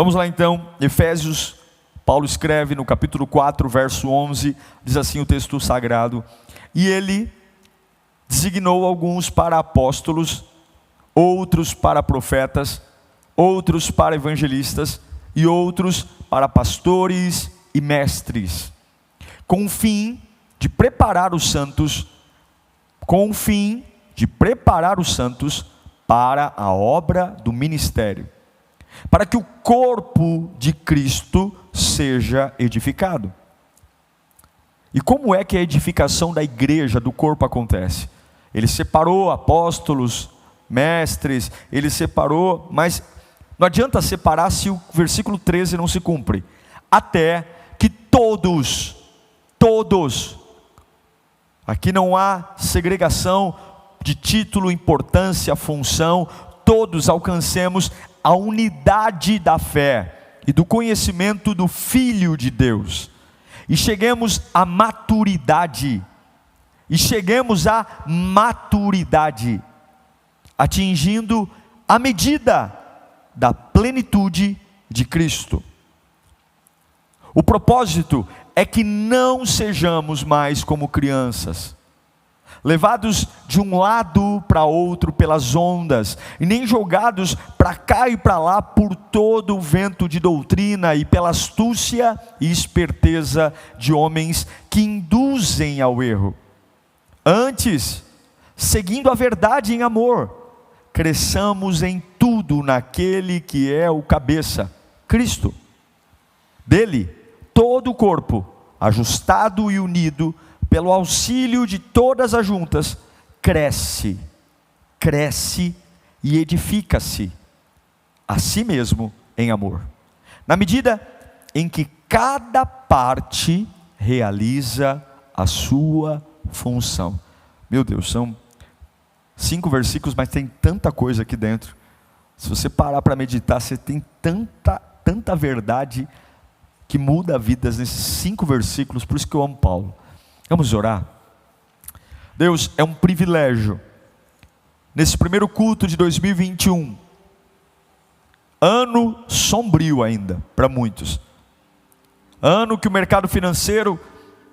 Vamos lá então, Efésios, Paulo escreve no capítulo 4, verso 11, diz assim o texto sagrado: e ele designou alguns para apóstolos, outros para profetas, outros para evangelistas e outros para pastores e mestres, com o fim de preparar os santos, para a obra do ministério, para que o corpo de Cristo seja edificado. E como é que a edificação da igreja, do corpo, acontece? Ele separou apóstolos, mestres, ele separou, mas não adianta separar se o versículo 13 não se cumpre. Até que todos, aqui não há segregação de título, importância, função, todos alcancemos a unidade da fé e do conhecimento do Filho de Deus, e cheguemos à maturidade, atingindo a medida da plenitude de Cristo. O propósito é que não sejamos mais como crianças, levados de um lado para outro pelas ondas, e nem jogados para cá e para lá por todo o vento de doutrina e pela astúcia e esperteza de homens que induzem ao erro. Antes, seguindo a verdade em amor, cresçamos em tudo naquele que é o cabeça, Cristo. Dele, todo o corpo, ajustado e unido, pelo auxílio de todas as juntas, cresce e edifica-se a si mesmo em amor, na medida em que cada parte realiza a sua função. Meu Deus, são 5 versículos, mas tem tanta coisa aqui dentro. Se você parar para meditar, você tem tanta verdade que muda vidas nesses 5 versículos. Por isso que eu amo Paulo. Vamos orar? Deus, é um privilégio, nesse primeiro culto de 2021, ano sombrio ainda, para muitos, ano que o mercado financeiro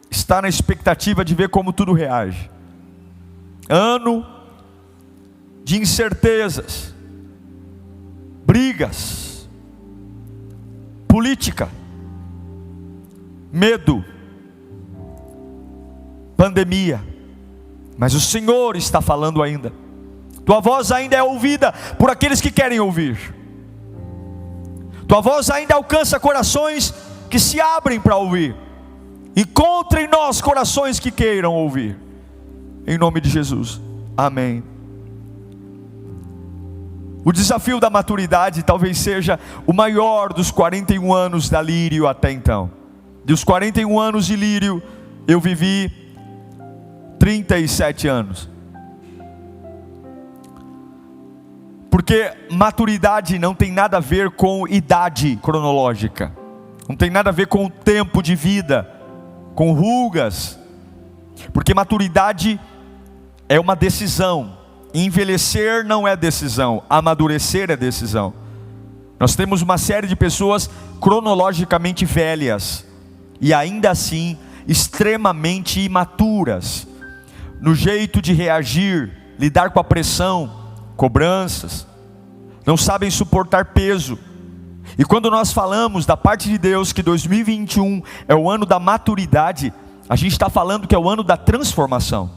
está na expectativa de ver como tudo reage, ano de incertezas, brigas, política, medo, pandemia, mas o Senhor está falando ainda, tua voz ainda é ouvida por aqueles que querem ouvir, tua voz ainda alcança corações que se abrem para ouvir. Encontre em nós corações que queiram ouvir, em nome de Jesus, amém. O desafio da maturidade talvez seja o maior dos 41 anos da Lírio até então. Dos 41 anos de Lírio, eu vivi 37 anos. Porque maturidade não tem nada a ver com idade cronológica, não tem nada a ver com o tempo de vida, com rugas, porque maturidade é uma decisão. Envelhecer não é decisão, amadurecer é decisão. Nós temos uma série de pessoas cronologicamente velhas, e ainda assim extremamente imaturas, no jeito de reagir, lidar com a pressão, cobranças, não sabem suportar peso. E quando nós falamos da parte de Deus que 2021 é o ano da maturidade, a gente está falando que é o ano da transformação.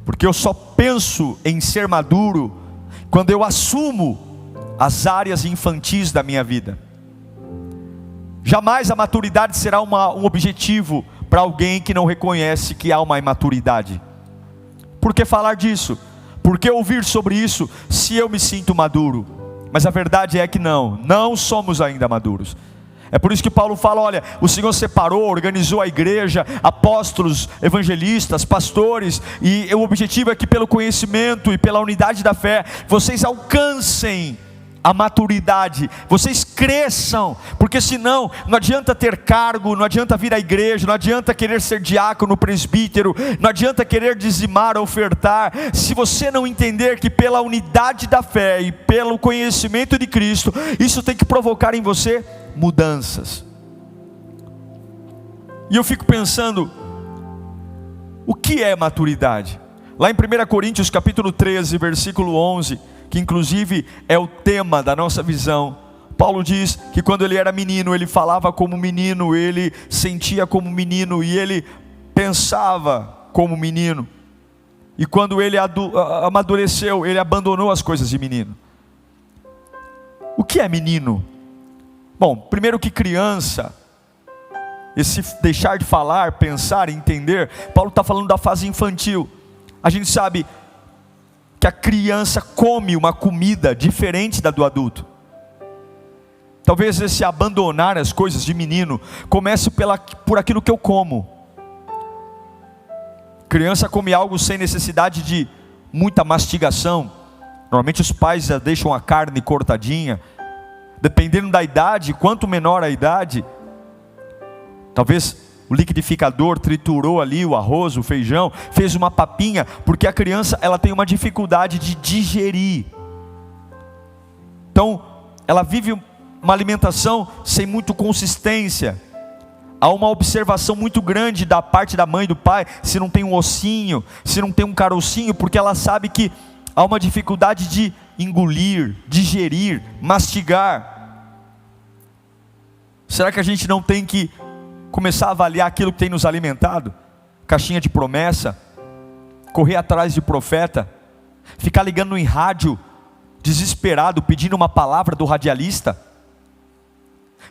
Porque eu só penso em ser maduro quando eu assumo as áreas infantis da minha vida. Jamais a maturidade será um objetivo para alguém que não reconhece que há uma imaturidade. Por que falar disso? Por que ouvir sobre isso se eu me sinto maduro? Mas a verdade é que não somos ainda maduros. É por isso que Paulo fala, olha, o Senhor separou, organizou a igreja, apóstolos, evangelistas, pastores, e o objetivo é que pelo conhecimento e pela unidade da fé, vocês alcancem a maturidade, vocês cresçam, porque senão não adianta ter cargo, não adianta vir à igreja, não adianta querer ser diácono, presbítero, não adianta querer dizimar, ofertar, se você não entender que pela unidade da fé e pelo conhecimento de Cristo, isso tem que provocar em você mudanças. E eu fico pensando, o que é maturidade? Lá em 1 Coríntios capítulo 13, versículo 11, que inclusive é o tema da nossa visão, Paulo diz que quando ele era menino, ele falava como menino, ele sentia como menino e ele pensava como menino. E quando ele amadureceu, ele abandonou as coisas de menino. O que é menino? Bom, primeiro que criança, esse deixar de falar, pensar, entender, Paulo está falando da fase infantil. A gente sabe que a criança come uma comida diferente da do adulto. Talvez esse abandonar as coisas de menino comece por aquilo que eu como. Criança come algo sem necessidade de muita mastigação. Normalmente os pais já deixam a carne cortadinha. Dependendo da idade, quanto menor a idade, talvez o liquidificador triturou ali o arroz, o feijão, fez uma papinha, porque a criança ela tem uma dificuldade de digerir. Então, ela vive uma alimentação sem muito consistência. Há uma observação muito grande da parte da mãe e do pai, se não tem um ossinho, se não tem um carocinho, porque ela sabe que há uma dificuldade de engolir, digerir, mastigar. Será que a gente não tem que começar a avaliar aquilo que tem nos alimentado? Caixinha de promessa, correr atrás de profeta, ficar ligando em rádio, desesperado, pedindo uma palavra do radialista?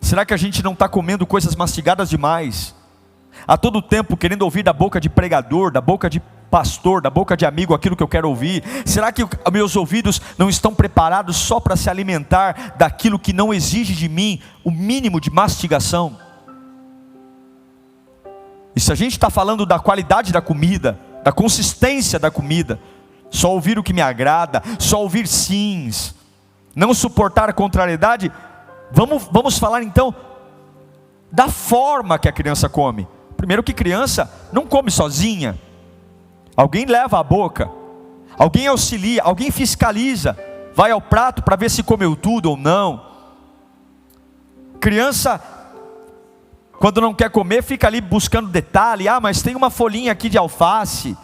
Será que a gente não está comendo coisas mastigadas demais? A todo tempo querendo ouvir da boca de pregador, da boca de pastor, da boca de amigo aquilo que eu quero ouvir? Será que meus ouvidos não estão preparados só para se alimentar daquilo que não exige de mim o mínimo de mastigação? E se a gente está falando da qualidade da comida, da consistência da comida, só ouvir o que me agrada, só ouvir sims, não suportar a contrariedade, vamos falar então da forma que a criança come. Primeiro que criança não come sozinha, alguém leva à boca, alguém auxilia, alguém fiscaliza, vai ao prato para ver se comeu tudo ou não. Criança, quando não quer comer, fica ali buscando detalhe. Mas tem uma folhinha aqui de alface,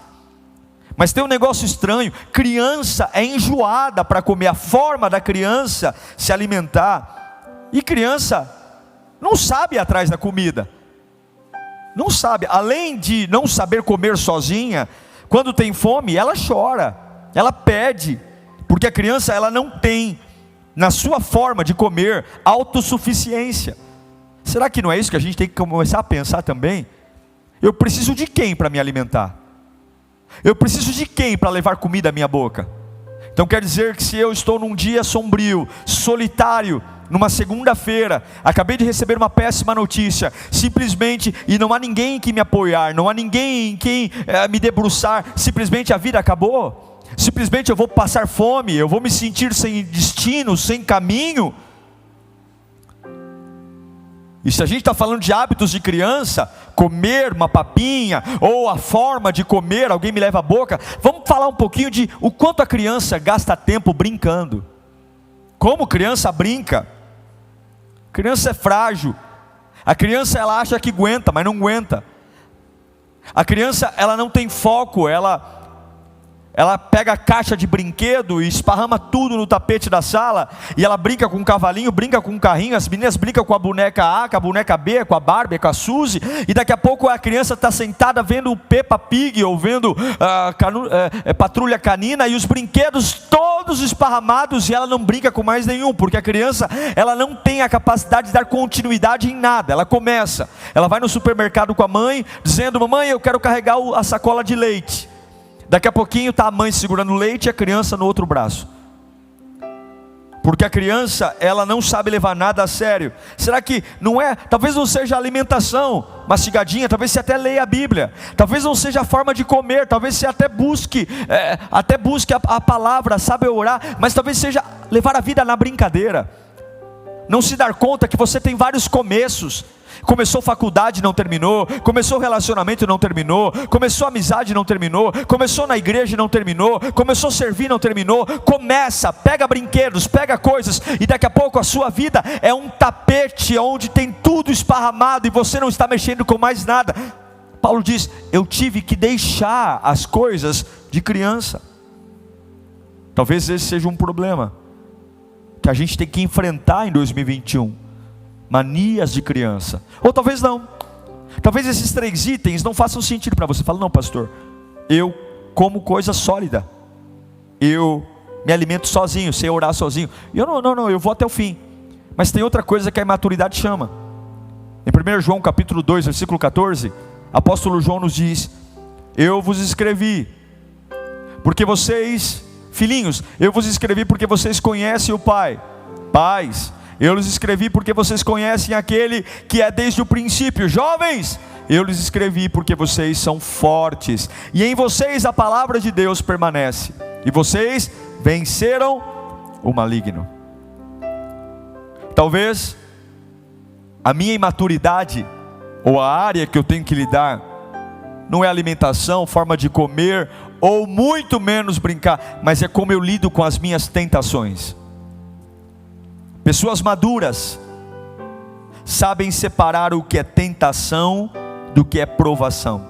mas tem um negócio estranho. Criança é enjoada para comer, a forma da criança se alimentar. E criança não sabe ir atrás da comida, não sabe, além de não saber comer sozinha, quando tem fome, ela chora, ela pede, porque a criança ela não tem, na sua forma de comer, autossuficiência. Será que não é isso que a gente tem que começar a pensar também? Eu preciso de quem para me alimentar? Eu preciso de quem para levar comida à minha boca? Então quer dizer que se eu estou num dia sombrio, solitário, numa segunda-feira, acabei de receber uma péssima notícia, simplesmente, e não há ninguém em quem me apoiar, não há ninguém em quem me debruçar, simplesmente a vida acabou, simplesmente eu vou passar fome, eu vou me sentir sem destino, sem caminho. E se a gente está falando de hábitos de criança, comer uma papinha, ou a forma de comer, alguém me leva à boca, vamos falar um pouquinho de o quanto a criança gasta tempo brincando. Como criança brinca? Criança é frágil. A criança ela acha que aguenta, mas não aguenta. A criança ela não tem foco, ela pega a caixa de brinquedo e esparrama tudo no tapete da sala, e ela brinca com um cavalinho, brinca com um carrinho, as meninas brincam com a boneca A, com a boneca B, com a Barbie, com a Suzy, e daqui a pouco a criança está sentada vendo o Peppa Pig, ou vendo Patrulha Canina, e os brinquedos todos esparramados, e ela não brinca com mais nenhum, porque a criança ela não tem a capacidade de dar continuidade em nada. Ela começa, ela vai no supermercado com a mãe, dizendo: mamãe, eu quero carregar a sacola de leite. Daqui a pouquinho está a mãe segurando o leite e a criança no outro braço. Porque a criança, ela não sabe levar nada a sério. Será que não é? Talvez não seja a alimentação mastigadinha, talvez você até leia a Bíblia. Talvez não seja a forma de comer, talvez você até busque a palavra, sabe orar. Mas talvez seja levar a vida na brincadeira. Não se dar conta que você tem vários começos. Começou faculdade e não terminou, começou relacionamento e não terminou, começou amizade e não terminou, começou na igreja e não terminou, começou a servir e não terminou. Começa, pega brinquedos, pega coisas, e daqui a pouco a sua vida é um tapete onde tem tudo esparramado e você não está mexendo com mais nada. Paulo diz: eu tive que deixar as coisas de criança. Talvez esse seja um problema que a gente tem que enfrentar em 2021. Manias de criança. Ou talvez não. Talvez esses 3 itens não façam sentido para você. Fala: não, pastor, eu como coisa sólida, eu me alimento sozinho, sei orar sozinho. Eu não, eu vou até o fim. Mas tem outra coisa que a imaturidade chama. Em 1 João capítulo 2, versículo 14, apóstolo João nos diz: eu vos escrevi porque vocês, filhinhos, eu vos escrevi porque vocês conhecem o Pai. Pais, eu lhes escrevi porque vocês conhecem aquele que é desde o princípio. Jovens, eu lhes escrevi porque vocês são fortes, e em vocês a palavra de Deus permanece, e vocês venceram o maligno. Talvez a minha imaturidade, ou a área que eu tenho que lidar, não é alimentação, forma de comer, ou muito menos brincar, mas é como eu lido com as minhas tentações. Pessoas maduras sabem separar o que é tentação do que é provação.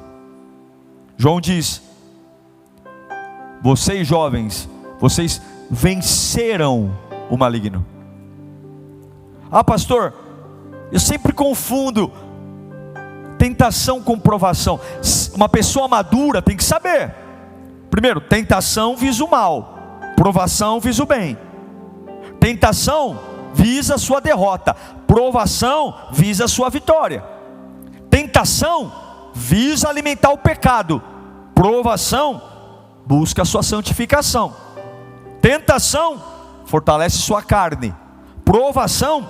João diz: vocês jovens, vocês venceram o maligno. Ah, pastor, eu sempre confundo tentação com provação. Uma pessoa madura tem que saber. Primeiro, tentação visa o mal, provação visa o bem. Tentação visa a sua derrota, provação visa a sua vitória. Tentação visa alimentar o pecado, provação busca a sua santificação. Tentação fortalece sua carne, provação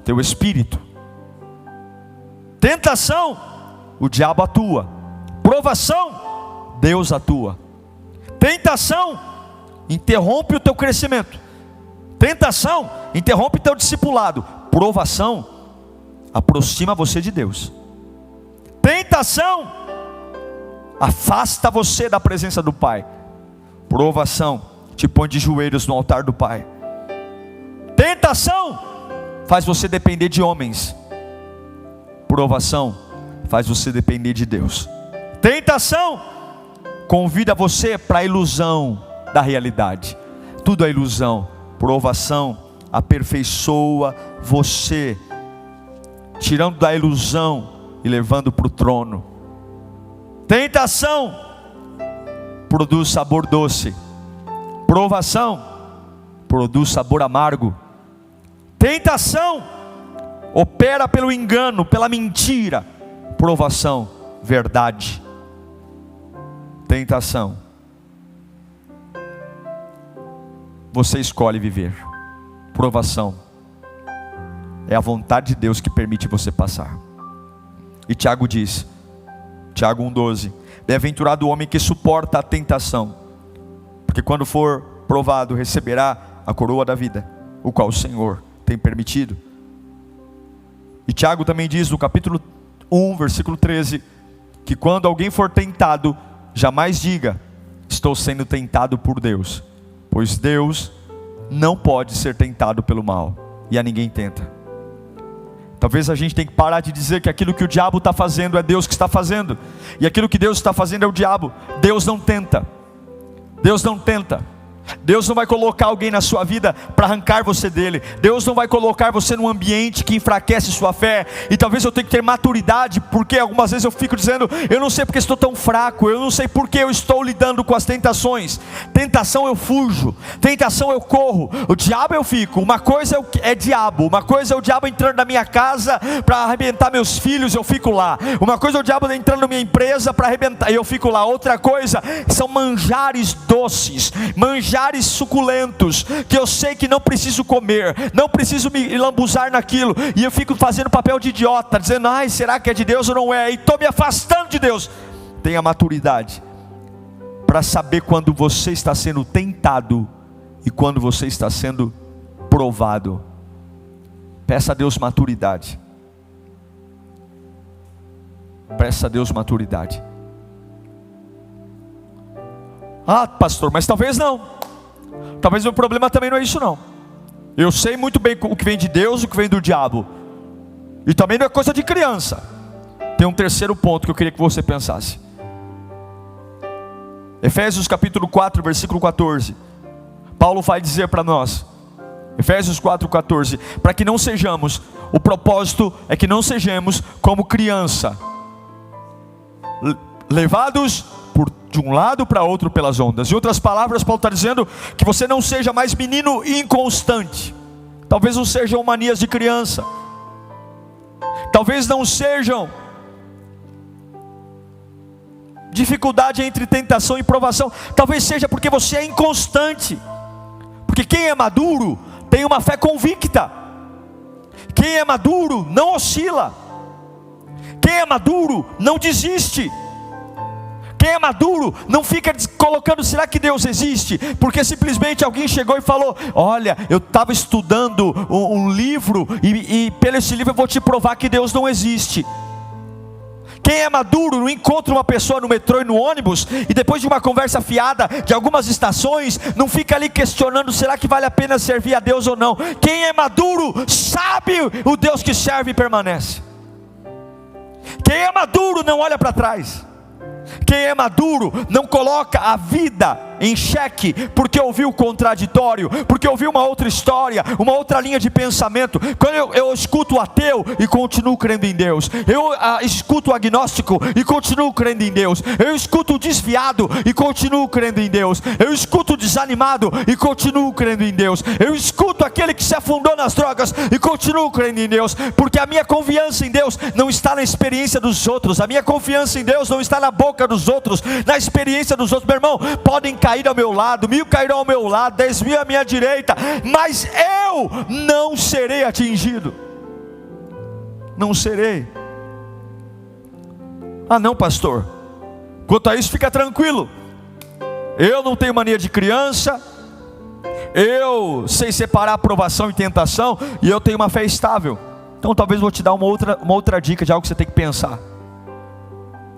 teu espírito. Tentação, o diabo atua. Provação, Deus atua. Tentação interrompe o teu crescimento. Tentação interrompe teu discipulado. Provação aproxima você de Deus. Tentação afasta você da presença do Pai. Provação te põe de joelhos no altar do Pai. Tentação faz você depender de homens. Provação faz você depender de Deus. Tentação convida você para a ilusão da realidade. Tudo é ilusão. Provação aperfeiçoa você, tirando da ilusão e levando para o trono. Tentação produz sabor doce. Provação produz sabor amargo. Tentação opera pelo engano, pela mentira. Provação, verdade. Tentação, você escolhe viver. Provação é a vontade de Deus que permite você passar. E Tiago diz, Tiago 1,12: bem-aventurado o homem que suporta a tentação, porque quando for provado receberá a coroa da vida, o qual o Senhor tem permitido. E Tiago também diz no capítulo 1, versículo 13, que quando alguém for tentado, jamais diga: estou sendo tentado por Deus, pois Deus não pode ser tentado pelo mal, e a ninguém tenta. Talvez a gente tenha que parar de dizer que aquilo que o diabo está fazendo é Deus que está fazendo, e aquilo que Deus está fazendo é o diabo. Deus não tenta. Deus não tenta. Deus não vai colocar alguém na sua vida para arrancar você dele. Deus não vai colocar você num ambiente que enfraquece sua fé. E talvez eu tenha que ter maturidade, porque algumas vezes eu fico dizendo: eu não sei porque estou tão fraco, eu não sei porque eu estou lidando com as tentações. Tentação eu fujo, tentação eu corro, o diabo eu fico. Uma coisa é diabo, uma coisa é o diabo entrando na minha casa para arrebentar meus filhos, eu fico lá. Uma coisa é o diabo entrando na minha empresa para arrebentar, e eu fico lá. Outra coisa são manjares doces, manjares manjares suculentos, que eu sei que não preciso comer, não preciso me lambuzar naquilo, e eu fico fazendo papel de idiota, dizendo, ai, será que é de Deus ou não é? E estou me afastando de Deus. Tenha maturidade para saber quando você está sendo tentado e quando você está sendo provado. Peça a Deus maturidade. Peça a Deus maturidade. Ah, pastor, mas talvez não. Talvez o meu problema também não é isso não. Eu sei muito bem o que vem de Deus e o que vem do diabo. E também não é coisa de criança. Tem um terceiro ponto que eu queria que você pensasse. Efésios capítulo 4, versículo 14. Paulo vai dizer para nós, Efésios 4, 14, para que não sejamos, o propósito é que não sejamos como criança, levados de um lado para outro pelas ondas. Em outras palavras, Paulo está dizendo que você não seja mais menino inconstante. Talvez não sejam manias de criança, talvez não sejam dificuldade entre tentação e provação, talvez seja porque você é inconstante. Porque quem é maduro tem uma fé convicta. Quem é maduro não oscila. Quem é maduro não desiste. Quem é maduro não fica colocando, será que Deus existe? Porque simplesmente alguém chegou e falou, olha, eu estava estudando um livro e pelo esse livro eu vou te provar que Deus não existe. Quem é maduro não encontra uma pessoa no metrô e no ônibus, e depois de uma conversa fiada de algumas estações, não fica ali questionando, será que vale a pena servir a Deus ou não? Quem é maduro sabe o Deus que serve e permanece. Quem é maduro não olha para trás. Quem é maduro não coloca a vida em xeque, porque ouviu o contraditório, porque ouviu uma outra história, uma outra linha de pensamento. Quando eu escuto o ateu e continuo crendo em Deus, eu escuto o agnóstico e continuo crendo em Deus, eu escuto o desviado e continuo crendo em Deus, eu escuto o desanimado e continuo crendo em Deus, eu escuto aquele que se afundou nas drogas e continuo crendo em Deus, porque a minha confiança em Deus não está na experiência dos outros, a minha confiança em Deus não está na boca dos outros, na experiência dos outros. Meu irmão, podem cair ao meu lado, 1000 cairão ao meu lado, 10.000 à minha direita, mas eu não serei atingido. Não serei. Ah não, pastor, quanto a isso fica tranquilo, eu não tenho mania de criança, eu sei separar aprovação e tentação, e eu tenho uma fé estável. Então talvez vou te dar uma outra dica de algo que você tem que pensar.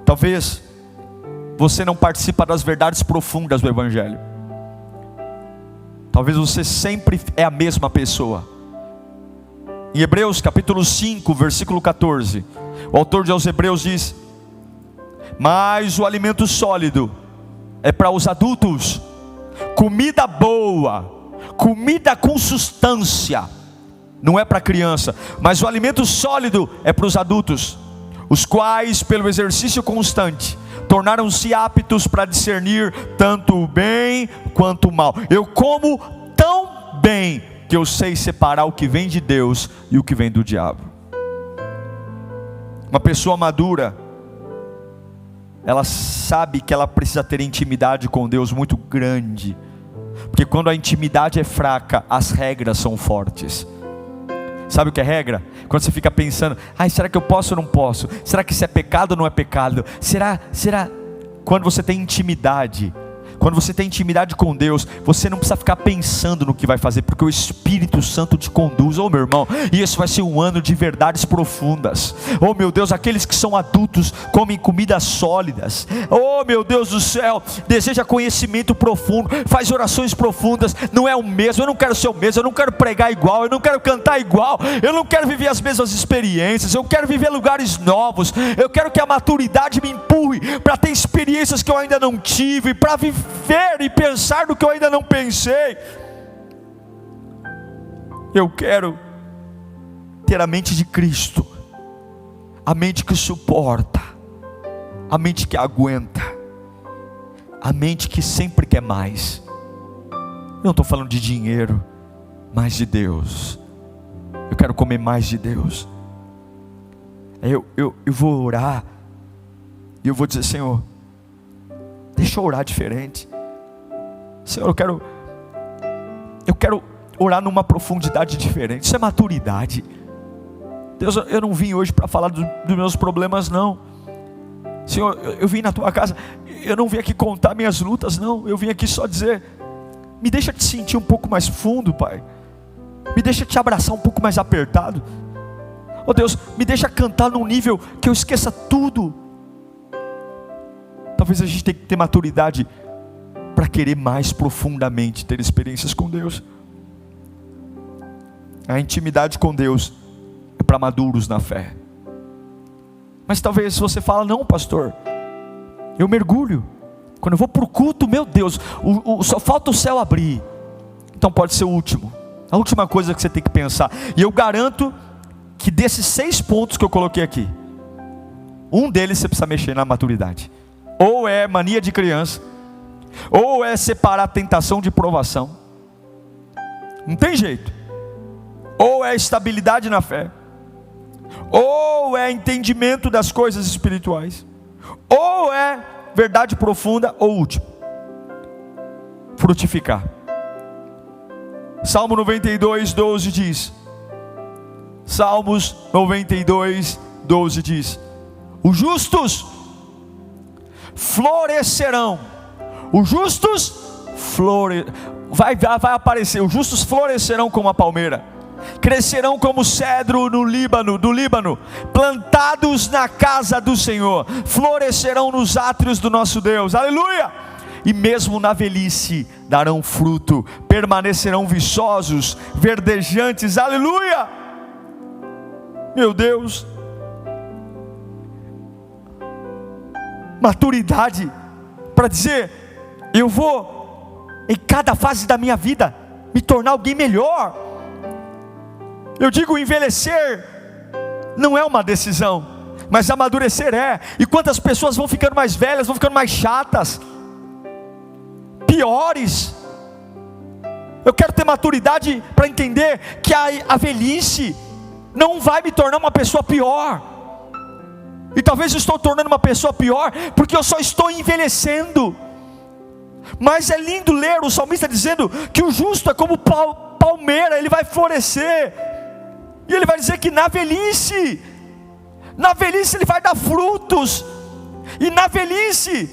Talvez você não participa das verdades profundas do Evangelho. Talvez você sempre é a mesma pessoa. Em Hebreus capítulo 5, versículo 14, o autor de aos Hebreus diz, mas o alimento sólido é para os adultos, comida boa, comida com substância, não é para criança, mas o alimento sólido é para os adultos, os quais pelo exercício constante tornaram-se aptos para discernir tanto o bem quanto o mal. Eu como tão bem que eu sei separar o que vem de Deus e o que vem do diabo. Uma pessoa madura, ela sabe que ela precisa ter intimidade com Deus muito grande, porque quando a intimidade é fraca, as regras são fortes. Sabe o que é regra? Quando você fica pensando, será que eu posso ou não posso? Será que isso é pecado ou não é pecado? Será? Quando você tem intimidade, quando você tem intimidade com Deus, você não precisa ficar pensando no que vai fazer, porque o Espírito Santo te conduz. Oh meu irmão, e esse vai ser um ano de verdades profundas. Oh meu Deus, aqueles que são adultos comem comidas sólidas. Oh meu Deus do céu, deseja conhecimento profundo, faz orações profundas. Não é o mesmo, eu não quero ser o mesmo, eu não quero pregar igual, eu não quero cantar igual, eu não quero viver as mesmas experiências, eu quero viver lugares novos. Eu quero que a maturidade me empurre para ter experiências que eu ainda não tive, para viver e pensar no que eu ainda não pensei. Eu quero ter a mente de Cristo, a mente que suporta, a mente que aguenta, a mente que sempre quer mais. Eu não estou falando de dinheiro, mas de Deus. Eu quero comer mais de Deus. Eu vou orar e eu vou dizer, Senhor, deixa eu orar diferente. Senhor, eu quero eu quero orar numa profundidade diferente. Isso é maturidade. Deus, eu não vim hoje para falar dos meus problemas, não. Senhor, eu vim na tua casa, eu não vim aqui contar minhas lutas, não. Eu vim aqui só dizer, me deixa te sentir um pouco mais fundo, Pai. Me deixa te abraçar um pouco mais apertado. Oh Deus, me deixa cantar num nível que eu esqueça tudo. Talvez a gente tenha que ter maturidade para querer mais profundamente ter experiências com Deus. A intimidade com Deus é para maduros na fé. Mas talvez você fala, não pastor, eu mergulho, quando eu vou para o culto, meu Deus, só falta o céu abrir. Então pode ser o último, a última coisa que você tem que pensar. E eu garanto que desses 6 pontos que eu coloquei aqui, um deles você precisa mexer na maturidade. Ou é mania de criança, ou é separar a tentação de provação. Não tem jeito. Ou é estabilidade na fé, ou é entendimento das coisas espirituais, ou é verdade profunda, ou último, frutificar. Salmo 92, 12 diz, Salmos 92, 12 diz, os justos florescerão, os justos vai aparecer, os justos florescerão como a palmeira, crescerão como cedro do Líbano, plantados na casa do Senhor, florescerão nos átrios do nosso Deus, aleluia, e mesmo na velhice darão fruto, permanecerão viçosos, verdejantes, aleluia, meu Deus, maturidade, para dizer, eu vou, em cada fase da minha vida, me tornar alguém melhor. Eu digo, envelhecer não é uma decisão, mas amadurecer é. E quantas pessoas vão ficando mais velhas, vão ficando mais chatas, piores. Eu quero ter maturidade para entender que a velhice não vai me tornar uma pessoa pior. E talvez eu estou tornando uma pessoa pior porque eu só estou envelhecendo. Mas é lindo ler o salmista dizendo que o justo é como palmeira, ele vai florescer. E ele vai dizer que na velhice ele vai dar frutos. E na velhice,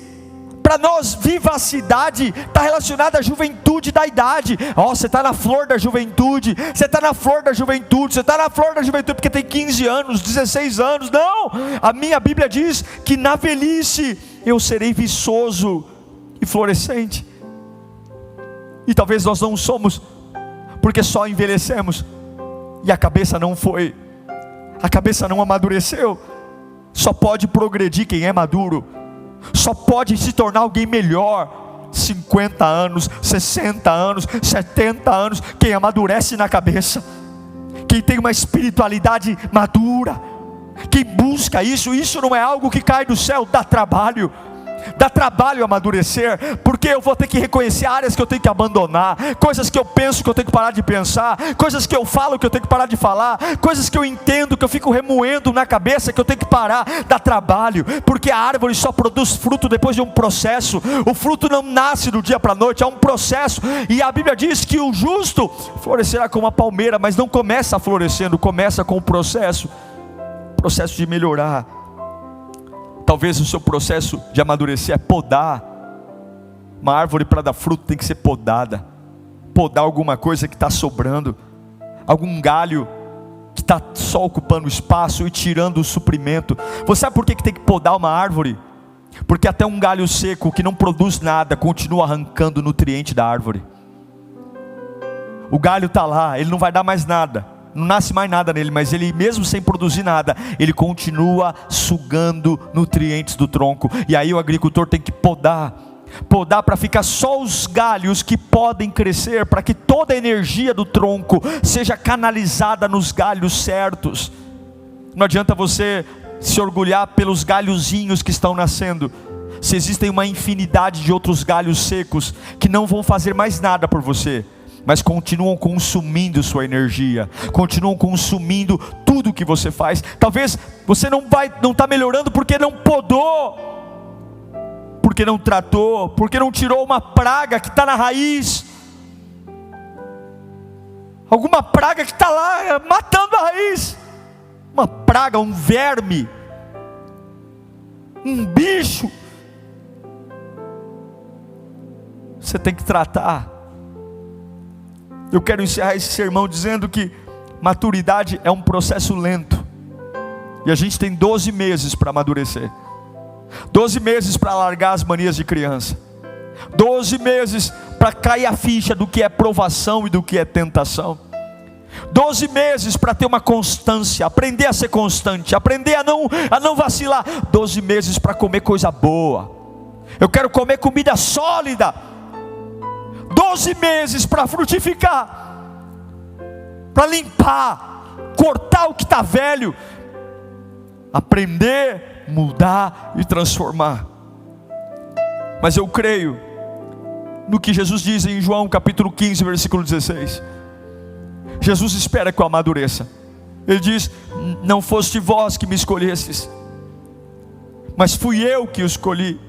para nós, vivacidade está relacionada à juventude da idade. Você está na flor da juventude, você está na flor da juventude, você está na flor da juventude porque tem 15 anos, 16 anos. Não, a minha Bíblia diz que na velhice eu serei viçoso e florescente. E talvez nós não somos, porque só envelhecemos e a cabeça não amadureceu. Só pode progredir quem é maduro, só pode se tornar alguém melhor 50 anos, 60 anos, 70 anos, quem amadurece na cabeça, quem tem uma espiritualidade madura, quem busca isso. Isso não é algo que cai do céu, dá trabalho amadurecer, porque eu vou ter que reconhecer áreas que eu tenho que abandonar, coisas que eu penso que eu tenho que parar de pensar, coisas que eu falo que eu tenho que parar de falar, coisas que eu entendo que eu fico remoendo na cabeça que eu tenho que parar. Dá trabalho, porque a árvore só produz fruto depois de um processo. O fruto não nasce do dia para a noite, é um processo. E a Bíblia diz que o justo florescerá como a palmeira, mas não começa florescendo, começa com o processo de melhorar. Talvez o seu processo de amadurecer é podar. Uma árvore para dar fruto tem que ser podada. Podar alguma coisa que está sobrando, algum galho que está só ocupando espaço e tirando o suprimento. Você sabe por que tem que podar uma árvore? Porque até um galho seco que não produz nada continua arrancando o nutriente da árvore. O galho está lá, ele não vai dar mais nada, não nasce mais nada nele, mas ele mesmo sem produzir nada, ele continua sugando nutrientes do tronco. E aí o agricultor tem que podar para ficar só os galhos que podem crescer, para que toda a energia do tronco seja canalizada nos galhos certos. Não adianta você se orgulhar pelos galhozinhos que estão nascendo, se existem uma infinidade de outros galhos secos que não vão fazer mais nada por você, mas continuam consumindo sua energia, continuam consumindo tudo que você faz. Talvez você não está melhorando porque não podou, porque não tratou, porque não tirou uma praga que está na raiz. alguma praga que está lá matando a raiz, uma praga, um verme, um bicho, você tem que tratar. Eu quero encerrar esse sermão dizendo que maturidade é um processo lento, e a gente tem 12 meses para amadurecer, 12 meses para largar as manias de criança, 12 meses para cair a ficha do que é provação e do que é tentação, 12 meses para ter uma constância, aprender a ser constante, aprender a não vacilar, 12 meses para comer coisa boa. Eu quero comer comida sólida, 12 meses para frutificar, para limpar, cortar o que está velho, aprender, mudar e transformar. Mas eu creio no que Jesus diz em João capítulo 15, versículo 16. Jesus espera que eu amadureça. Ele diz: não foste vós que me escolhestes, mas fui eu que o escolhi.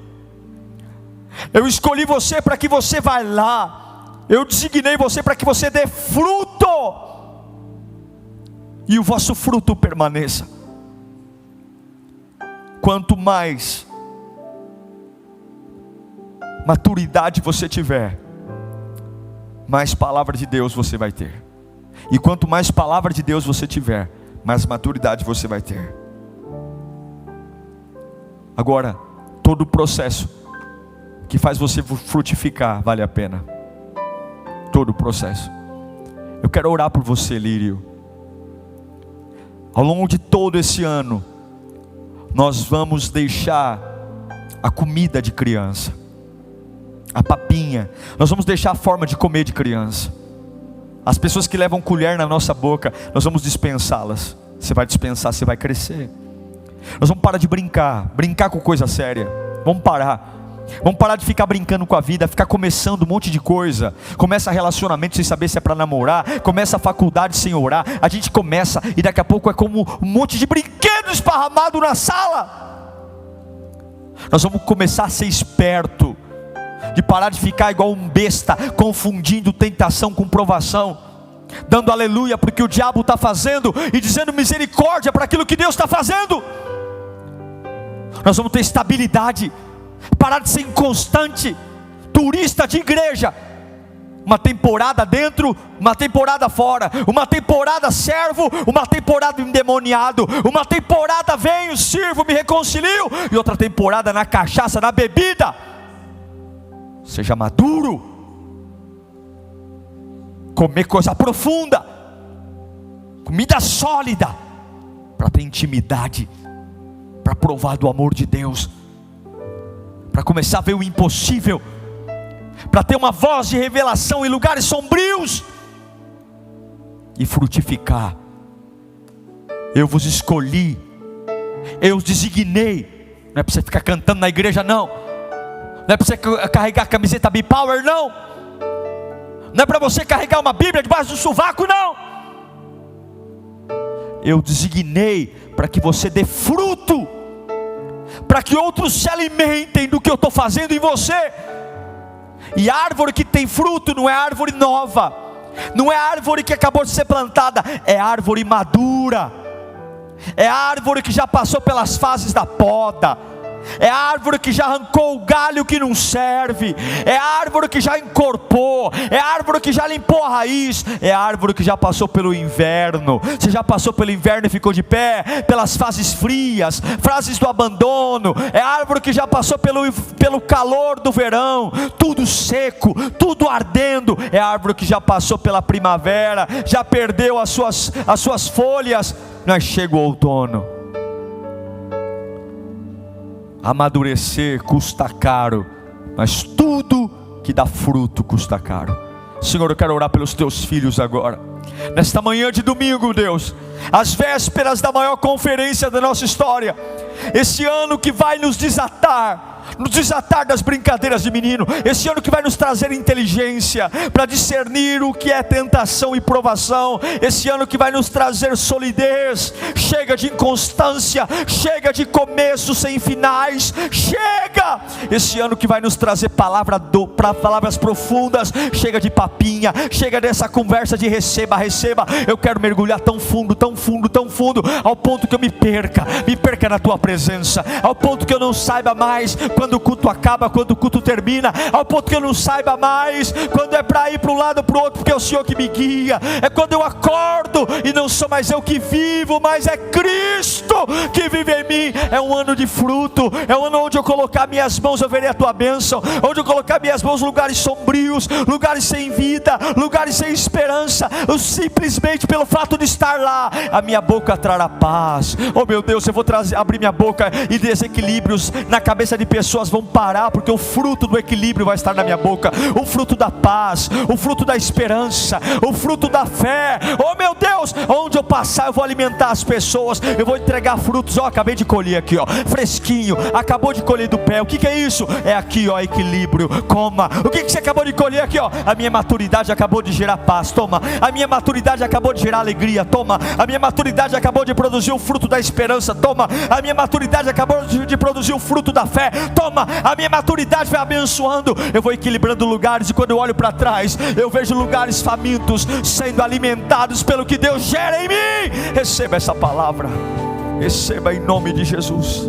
Eu escolhi você para que você vá lá. Eu designei você para que você dê fruto, e o vosso fruto permaneça. Quanto mais maturidade você tiver, mais palavra de Deus você vai ter. E quanto mais palavra de Deus você tiver, mais maturidade você vai ter. Agora, todo o processo que faz você frutificar vale a pena. Todo o processo. Eu quero orar por você, Lírio. Ao longo de todo esse ano, nós vamos deixar a comida de criança, a papinha. Nós vamos deixar a forma de comer de criança. As pessoas que levam colher na nossa boca, nós vamos dispensá-las. Você vai dispensar, você vai crescer. Nós vamos parar de brincar com coisa séria. Vamos parar de ficar brincando com a vida, ficar começando um monte de coisa. Começa relacionamento sem saber se é para namorar, começa a faculdade sem orar. A gente começa e daqui a pouco é como um monte de brinquedo esparramado na sala. Nós vamos começar a ser esperto, de parar de ficar igual um besta, confundindo tentação com provação, dando aleluia porque o diabo está fazendo e dizendo misericórdia para aquilo que Deus está fazendo. Nós vamos ter estabilidade, parar de ser inconstante, turista de igreja, uma temporada dentro, uma temporada fora, uma temporada servo, uma temporada endemoniado, uma temporada venho, sirvo, me reconcilio, e outra temporada na cachaça, na bebida. Seja maduro, comer coisa profunda, comida sólida, para ter intimidade, para provar do amor de Deus, para começar a ver o impossível, para ter uma voz de revelação em lugares sombrios e frutificar. Eu vos escolhi, eu os designei. Não é para você ficar cantando na igreja, não. Não é para você carregar a camiseta B-Power, não. Não é para você carregar uma Bíblia debaixo do sovaco, não. Eu designei para que você dê fruto, para que outros se alimentem do que eu estou fazendo em você. E a árvore que tem fruto não é árvore nova, não é árvore que acabou de ser plantada, é árvore madura, é árvore que já passou pelas fases da poda, é a árvore que já arrancou o galho que não serve, é a árvore que já encorpou, é a árvore que já limpou a raiz, é a árvore que já passou pelo inverno. Você já passou pelo inverno e ficou de pé, pelas fases frias, fases do abandono. É a árvore que já passou pelo calor do verão, tudo seco, tudo ardendo. É a árvore que já passou pela primavera, já perdeu as suas folhas, mas chega o outono. Amadurecer custa caro, mas tudo que dá fruto custa caro. Senhor, eu quero orar pelos teus filhos agora, nesta manhã de domingo, Deus, às vésperas da maior conferência da nossa história, esse ano que vai nos desatar das brincadeiras de menino, esse ano que vai nos trazer inteligência para discernir o que é tentação e provação, esse ano que vai nos trazer solidez, chega de inconstância, chega de começos sem finais, chega, esse ano que vai nos trazer palavras profundas, chega de papinha, chega dessa conversa de receba, eu quero mergulhar tão fundo, ao ponto que eu me perca na tua presença, ao ponto que eu não saiba mais quando o culto acaba, quando o culto termina, ao ponto que eu não saiba mais quando é para ir para um lado ou para o outro, porque é o Senhor que me guia, é quando eu acordo e não sou mais eu que vivo, mas é Cristo que vive em mim. É um ano de fruto, é um ano onde eu colocar minhas mãos, eu verei a tua bênção, onde eu colocar minhas mãos, lugares sombrios, lugares sem vida, lugares sem esperança, eu simplesmente pelo fato de estar lá, a minha boca trará paz. Oh meu Deus, eu vou abrir minha boca e desequilíbrios na cabeça de pessoas vão parar, porque o fruto do equilíbrio vai estar na minha boca, o fruto da paz, o fruto da esperança, o fruto da fé. Oh meu Deus, onde eu passar eu vou alimentar as pessoas, eu vou entregar frutos. Acabei de colher aqui, fresquinho, acabou de colher do pé. O que é isso? É aqui, equilíbrio. Coma. O que você acabou de colher aqui? A minha maturidade acabou de gerar paz. Toma. A minha maturidade acabou de gerar alegria. Toma. A minha maturidade acabou de produzir o fruto da esperança. Toma. A minha maturidade acabou de produzir o fruto da fé. Toma, a minha maturidade vai abençoando, eu vou equilibrando lugares, e quando eu olho para trás, eu vejo lugares famintos, sendo alimentados pelo que Deus gera em mim. Receba essa palavra, receba em nome de Jesus.